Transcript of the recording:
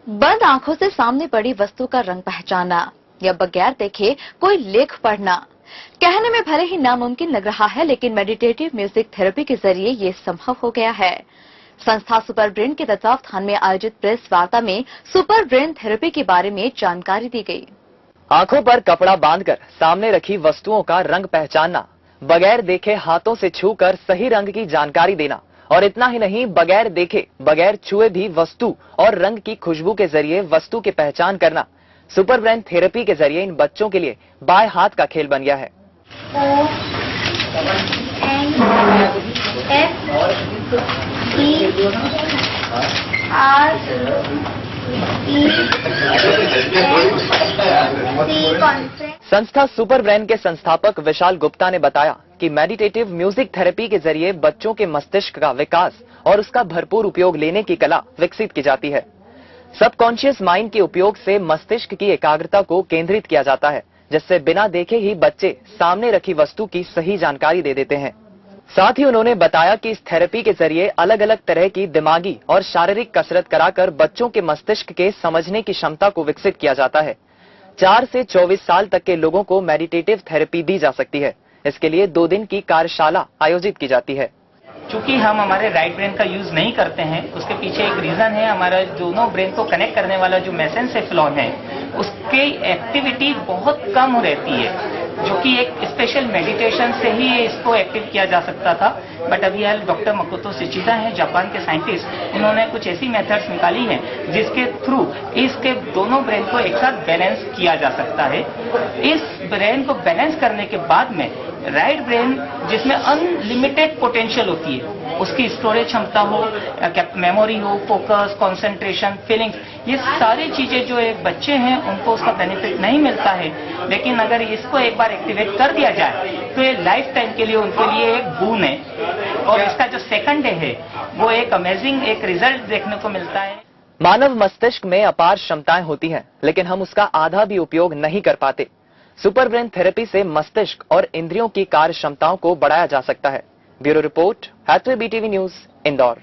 बंद आंखों से सामने पड़ी वस्तु का रंग पहचानना या बगैर देखे कोई लेख पढ़ना कहने में भले ही नामुमकिन लग रहा है, लेकिन मेडिटेटिव म्यूजिक थेरेपी के जरिए ये संभव हो गया है। संस्था सुपर ब्रेन के तत्वावधान में आयोजित प्रेस वार्ता में सुपर ब्रेन थेरेपी के बारे में जानकारी दी गई। आंखों पर कपड़ा बांधकर सामने रखी वस्तुओं का रंग पहचानना, बगैर देखे हाथों से छूकर सही रंग की जानकारी देना और इतना ही नहीं, बगैर देखे बगैर छुए भी वस्तु और रंग की खुशबू के जरिए वस्तु की पहचान करना सुपर ब्रेन थेरेपी के जरिए इन बच्चों के लिए बाएं हाथ का खेल बन गया है। संस्था सुपर ब्रेन के संस्थापक विशाल गुप्ता ने बताया कि मेडिटेटिव म्यूजिक थेरेपी के जरिए बच्चों के मस्तिष्क का विकास और उसका भरपूर उपयोग लेने की कला विकसित की जाती है। सबकॉन्शियस माइंड के उपयोग से मस्तिष्क की एकाग्रता को केंद्रित किया जाता है, जिससे बिना देखे ही बच्चे सामने रखी वस्तु की सही जानकारी दे देते हैं। साथ ही उन्होंने बताया कि इस थेरेपी के जरिए अलग अलग तरह की दिमागी और शारीरिक कसरत कराकर बच्चों के मस्तिष्क के समझने की क्षमता को विकसित किया जाता है। 4 से 24 साल तक के लोगों को मेडिटेटिव थेरेपी दी जा सकती है। इसके लिए 2 दिन की कार्यशाला आयोजित की जाती है। चूंकि हम हमारे राइट ब्रेन का यूज नहीं करते हैं, उसके पीछे एक रीजन है। हमारा दोनों ब्रेन को कनेक्ट करने वाला जो मेसेंसेफ्लॉन है, उसकी एक्टिविटी बहुत कम रहती है, जो कि एक स्पेशल मेडिटेशन से ही इसको एक्टिव किया जा सकता था। बट अभी डॉक्टर मकोतो सुचिदा हैं, जापान के साइंटिस्ट, उन्होंने कुछ ऐसी मेथड्स निकाली हैं जिसके थ्रू इसके दोनों ब्रेन को एक साथ बैलेंस किया जा सकता है। इस ब्रेन को बैलेंस करने के बाद में राइट ब्रेन, जिसमें अनलिमिटेड पोटेंशियल होती है, उसकी स्टोरेज क्षमता हो, मेमोरी हो, फोकस, कंसंट्रेशन, फीलिंग्स, ये सारी चीजें जो एक बच्चे हैं उनको उसका बेनिफिट नहीं मिलता है। लेकिन अगर इसको एक बार एक्टिवेट कर दिया जाए तो ये लाइफ टाइम के लिए उनके लिए एक बून है। और इसका जो सेकंड डे है वो एक अमेजिंग एक रिजल्ट देखने को मिलता है। मानव मस्तिष्क में अपार क्षमताएं होती हैं, लेकिन हम उसका आधा भी उपयोग नहीं कर पाते। सुपर ब्रेन थेरेपी से मस्तिष्क और इंद्रियों की कार्य क्षमताओं को बढ़ाया जा सकता है। Bureau report, Hathway BTV news, Indore.